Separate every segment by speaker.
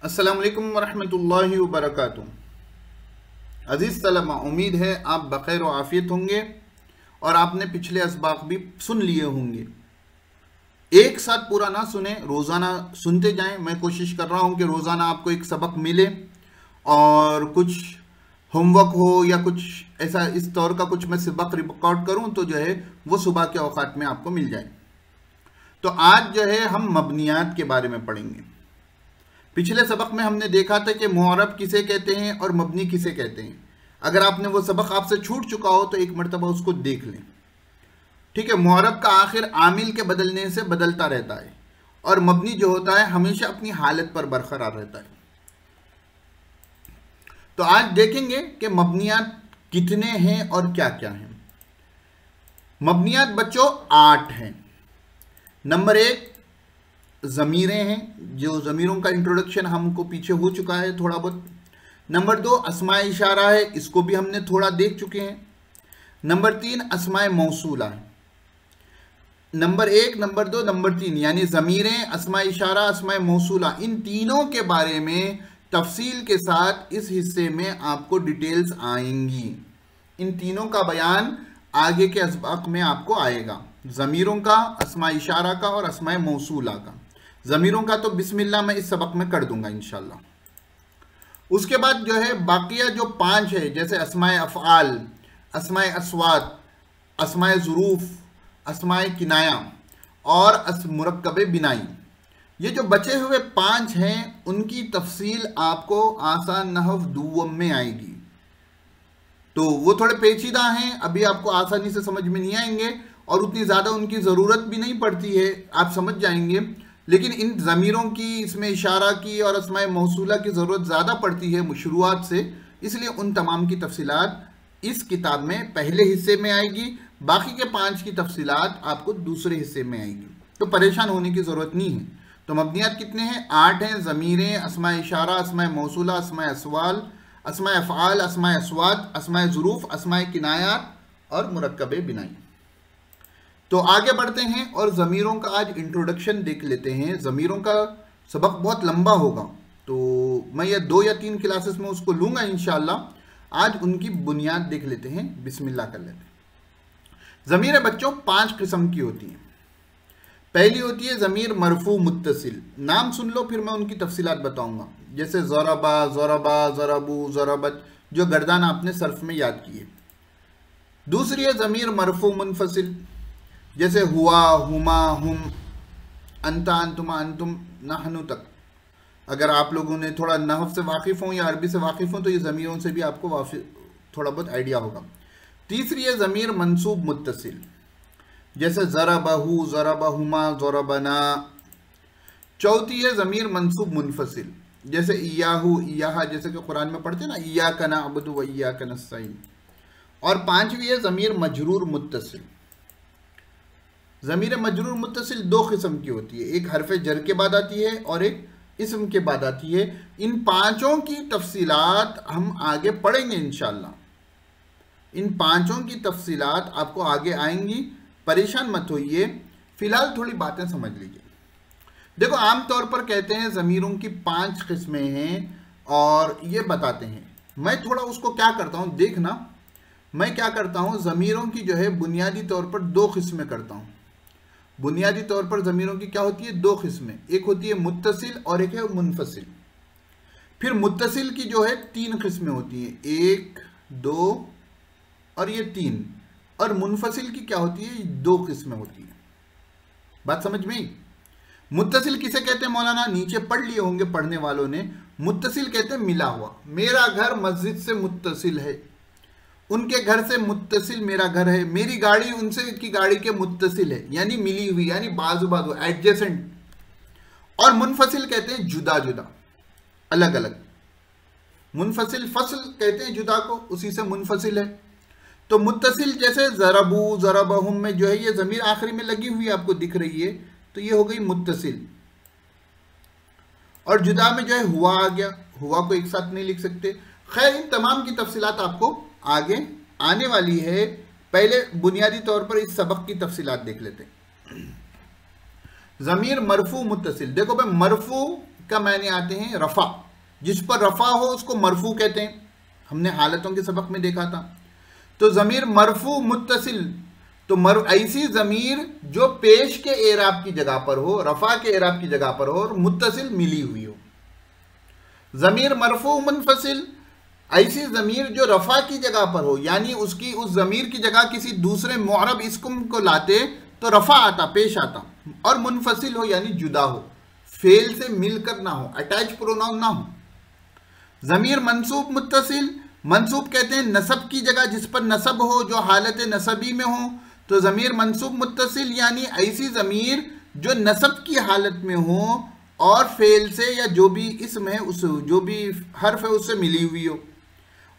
Speaker 1: अस्सलाम वालेकुम वरहमतुल्लाहि वबरकातुहू। अज़ीज़ तलबा, उम्मीद है आप बखैर व आफ़ियत होंगे और आपने पिछले असबाक भी सुन लिए होंगे। एक साथ पूरा ना सुने, रोज़ाना सुनते जाएं। मैं कोशिश कर रहा हूं कि रोज़ाना आपको एक सबक मिले और कुछ होमवर्क हो या कुछ ऐसा इस तौर का कुछ मैं सबक रिकॉर्ड करूं तो जो है वो सुबह के औकात में आपको मिल जाए। तो आज जो है हम मबनियात के बारे में पढ़ेंगे। पिछले सबक में हमने देखा था कि मुअर्रब किसे कहते हैं और मबनी किसे कहते हैं। अगर आपने वो सबक आपसे छूट चुका हो तो एक मरतबा उसको देख लें। ठीक है, मुअर्रब का आखिर आमिल के बदलने से बदलता रहता है और मबनी जो होता है हमेशा अपनी हालत पर बरकरार रहता है। तो आज देखेंगे कि मबनियात कितने हैं और क्या क्या हैं। मबनियात बच्चों 8 हैं। नंबर 1 ज़मीरें हैं, जो ज़मीरों का इंट्रोडक्शन हमको पीछे हो चुका है थोड़ा बहुत। नंबर 2 अस्माए इशारा है, इसको भी हमने थोड़ा देख चुके हैं। नंबर 3 अस्माए मौसूला है। नंबर 1, नंबर 2, नंबर 3 यानी ज़मीरें, अस्माए इशारा, अस्माए मौसूला, इन तीनों के बारे में तफसील के साथ इस हिस्से में आपको डिटेल्स आएंगी। इन तीनों का बयान आगे के असबाक में आपको आएगा, ज़मीरों का, अस्माए इशारा का और अस्माए मौसूला का। ज़मीरों का तो बिस्मिल्लाह मैं इस सबक में कर दूंगा इंशाल्लाह। उसके बाद जो है बाकिया जो 5 है, जैसे अस्माए अफ़आल, अस्माए अस्वात, अस्माए ज़ुरूफ़, अस्माए किनाया और मुरक्कबे बिनाई, ये जो बचे हुए 5 हैं उनकी तफसील आपको आसान नहव दुव्वम में आएगी। तो वो थोड़े पेचीदा हैं, अभी आपको आसानी से समझ में नहीं आएंगे और उतनी ज़्यादा उनकी ज़रूरत भी नहीं पड़ती है, आप समझ जाएंगे। लेकिन इन ज़मीरों की, इसमें इशारा की और अस्माए मौसूला की ज़रूरत ज़्यादा पड़ती है शुरुआत से, इसलिए उन तमाम की तफसीलात इस किताब में पहले हिस्से में आएगी। बाकी के 5 की तफसीलात आपको दूसरे हिस्से में आएगी, तो परेशान होने की ज़रूरत नहीं है। तो मबनियात कितने हैं? 8 हैं। ज़मीरें, अस्माए इशारा, अस्माए मौसूला, अस्माए अस्वाल, अस्माए अफ़आल, अस्माए अस्वात, अस्माए ज़ुरूफ़, अस्माए किनायात और मुरक्कबे बिनाई। तो आगे बढ़ते हैं और ज़मीरों का आज इंट्रोडक्शन देख लेते हैं। ज़मीरों का सबक बहुत लंबा होगा, तो मैं ये 2 या 3 क्लासेस में उसको लूँगा इंशाल्लाह। आज उनकी बुनियाद देख लेते हैं, बिस्मिल्लाह कर लेते हैं। ज़मीरें बच्चों 5 किस्म की होती हैं। पहली होती है ज़मीर मरफू मुत्तसिल। नाम सुन लो, फिर मैं उनकी तफसीलात बताऊँगा। जैसे ज़रबा, ज़रबा, ज़रबू, ज़रबत, जो गर्दान आपने सर्फ में याद किए। दूसरी है ज़मीर मरफू मुनफसिल, जैसे हुआ, हुमा, हुम, अंता, अंतुमा, अंतुम, नहनु तक। अगर आप लोगों ने थोड़ा नहव से वाकिफ़ हों या अरबी से वाकिफ़ हों तो ये ज़मीरों से भी आपको थोड़ा बहुत आइडिया होगा। तीसरी है ज़मीर मंसूब मुत्तसिल, जैसे ज़रबहू, ज़रबहुमा, ज़रबना। चौथी है ज़मीर मंसूब मुनफसिल, जैसे इयाहू, इयाहा, जैसे कि कुरान में पढ़ते हैं ना, इय्याका नअबुदु व इय्याका नस्तईन। और 5वीं है ज़मीर मजरूर मुत्तसिल। ज़मीर मजरूर मुत्तसिल 2 किस्म की होती है, एक हरफ जर के बाद आती है और एक इस्म के बाद आती है। इन 5 की तफसीलात हम आगे पढ़ेंगे इंशाल्लाह। इन 5 की तफसीलात आपको आगे आएंगी, परेशान मत होइए। फिलहाल थोड़ी बातें समझ लीजिए। देखो, आमतौर पर कहते हैं ज़मीरों की 5 किस्में हैं और ये बताते हैं। मैं थोड़ा उसको क्या करता हूँ देखना, मैं क्या करता हूँ, ज़मीरों की जो है बुनियादी तौर पर 2 किस्में करता हूँ। बुनियादी तौर पर ज़मीरों की क्या होती है? 2 किस्में, एक होती है मुत्तसिल और एक है मुनफसिल। फिर मुत्तसिल की जो है 3 किस्में होती हैं, 1, 2 और ये 3। और मुनफसिल की क्या होती है? 2 किस्में होती हैं। बात समझ में आई? मुत्तसिल किसे कहते हैं मौलाना? नीचे पढ़ लिए होंगे पढ़ने वालों ने। मुत्तसिल कहते हैं मिला हुआ। मेरा घर मस्जिद से मुत्तसिल है, उनके घर से मुत्तसिल मेरा घर है, मेरी गाड़ी उनसे की गाड़ी के मुत्तसिल है, यानी मिली हुई, यानी बाजू बाजू, एडजेसेंट। और मुनफसिल कहते हैं जुदा जुदा, अलग अलग। मुनफसिल फसल कहते हैं जुदा को, उसी से मुनफसिल है। तो मुत्तसिल जैसे ज़रबू, ज़रबहुम में जो है ये ज़मीर आखिरी में लगी हुई आपको दिख रही है, तो ये हो गई मुत्तसिल। और जुदा में जो है हुआ आ गया, हुआ को एक साथ नहीं लिख सकते। खैर, इन तमाम की तफसीलात आपको आगे आने वाली है। पहले बुनियादी तौर पर इस सबक की तफसीलात देख लेते हैं। ज़मीर मरफू मुत्तसिल, देखो भाई, मरफू का मायने आते हैं रफ़ा, जिस पर रफ़ा हो उसको मरफू कहते हैं, हमने हालतों के सबक में देखा था। तो ज़मीर मरफू मुत्तसिल, तो ऐसी ज़मीर जो पेश के एराब की जगह पर हो, रफ़ा के एराब की जगह पर हो और मुत्तसिल मिली हुई हो। ज़मीर मरफू मुनफसिल, ऐसी ज़मीर जो रफ़ा की जगह पर हो, यानी उसकी उस ज़मीर की जगह किसी दूसरे मुअरब इस्म को लाते तो रफ़ा आता, पेश आता। और मुनफसिल हो यानी जुदा हो, फेल से मिलकर ना हो, अटैच प्रोनाउन ना हो। ज़मीर मंसूब मुत्तसिल, मंसूब कहते हैं नसब की जगह जिस पर नसब हो, जो हालत नसबी में हो। तो ज़मीर मंसूब मुत्तसिल यानी ऐसी ज़मीर जो नसब की हालत में हो और फेल से या जो भी इसम है उस जो भी हर्फ है उससे मिली हुई हो।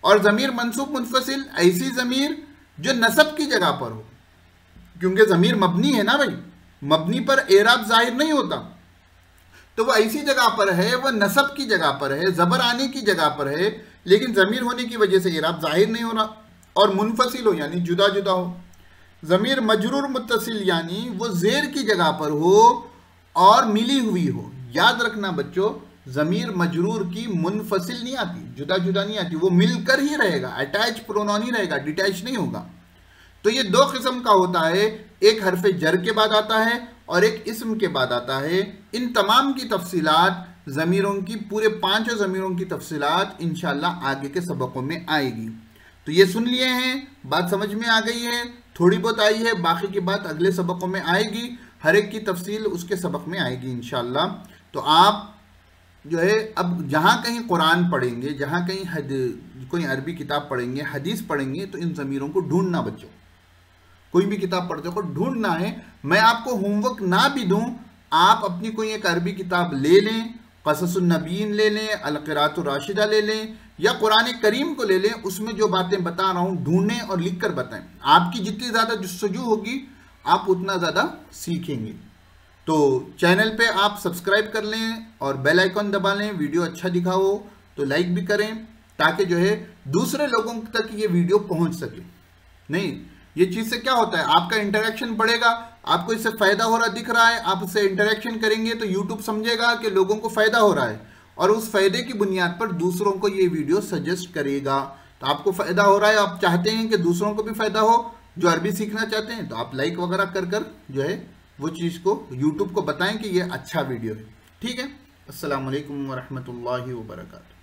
Speaker 1: और ज़मीर मंसूब मुनफसिल ऐसी ज़मीर जो नसब की जगह पर हो, क्योंकि ज़मीर मबनी है ना भाई, मबनी पर एराब जाहिर नहीं होता, तो वो ऐसी जगह पर है, वो नसब की जगह पर है, ज़बर आने की जगह पर है, लेकिन ज़मीर होने की वजह से एराब जाहिर नहीं हो रहा। और मुनफसिल हो यानी जुदा जुदा हो। ज़मीर मजरूर मुत्तसिल यानी वो ज़ेर की जगह पर हो और मिली हुई हो। याद रखना बच्चों, ज़मीर मजरूर की मुनफसिल नहीं आती, जुदा जुदा नहीं आती, वो मिलकर ही रहेगा, अटैच प्रोनाउन ही रहेगा, डिटैच नहीं होगा। तो ये दो किस्म का होता है, एक हरफ जर के बाद आता है और एक इस्म के बाद आता है। इन तमाम की तफसीलात ज़मीरों की, पूरे 5 ज़मीरों की तफसीलात इंशाअल्लाह आगे के सबकों में आएगी। तो ये सुन लिए हैं, बात समझ में आ गई है, थोड़ी बहुत आई है, बाकी की बात अगले सबकों में आएगी, हर एक की तफसील उसके सबक में आएगी इंशाअल्लाह। तो आप जो है अब जहाँ कहीं कुरान पढ़ेंगे, जहाँ कहीं कोई अरबी किताब पढ़ेंगे, हदीस पढ़ेंगे, तो इन ज़मीरों को ढूंढना बच्चों, कोई भी किताब पढ़ते हो ढूंढना है। मैं आपको होमवर्क ना भी दूं, आप अपनी कोई एक अरबी किताब ले लें, क़ससुन नबीय्यीन ले लें, अल-क़िराअतुर राशिदा ले लें या कुरान करीम को ले लें, उसमें जो बातें बता रहा हूँ ढूंढें और लिख कर बताएं। आपकी जितनी ज़्यादा जुस्तजू होगी आप उतना ज़्यादा सीखेंगे। तो चैनल पे आप सब्सक्राइब कर लें और बेल आइकन दबा लें। वीडियो अच्छा दिखा हो तो लाइक भी करें, ताकि जो है दूसरे लोगों तक ये वीडियो पहुंच सके। नहीं, ये चीज़ से क्या होता है, आपका इंटरेक्शन बढ़ेगा, आपको इससे फ़ायदा हो रहा दिख रहा है, आप इससे इंटरेक्शन करेंगे तो यूट्यूब समझेगा कि लोगों को फ़ायदा हो रहा है और उस फ़ायदे की बुनियाद पर दूसरों को ये वीडियो सजेस्ट करेगा। तो आपको फ़ायदा हो रहा है, आप चाहते हैं कि दूसरों को भी फ़ायदा हो, जो अरबी सीखना चाहते हैं, तो आप लाइक वगैरह कर जो है वो चीज़ को यूट्यूब को बताएं कि ये अच्छा वीडियो है। ठीक है, अस्सलाम वालेकुम वरहमतुल्लाहि वबरकातुहू।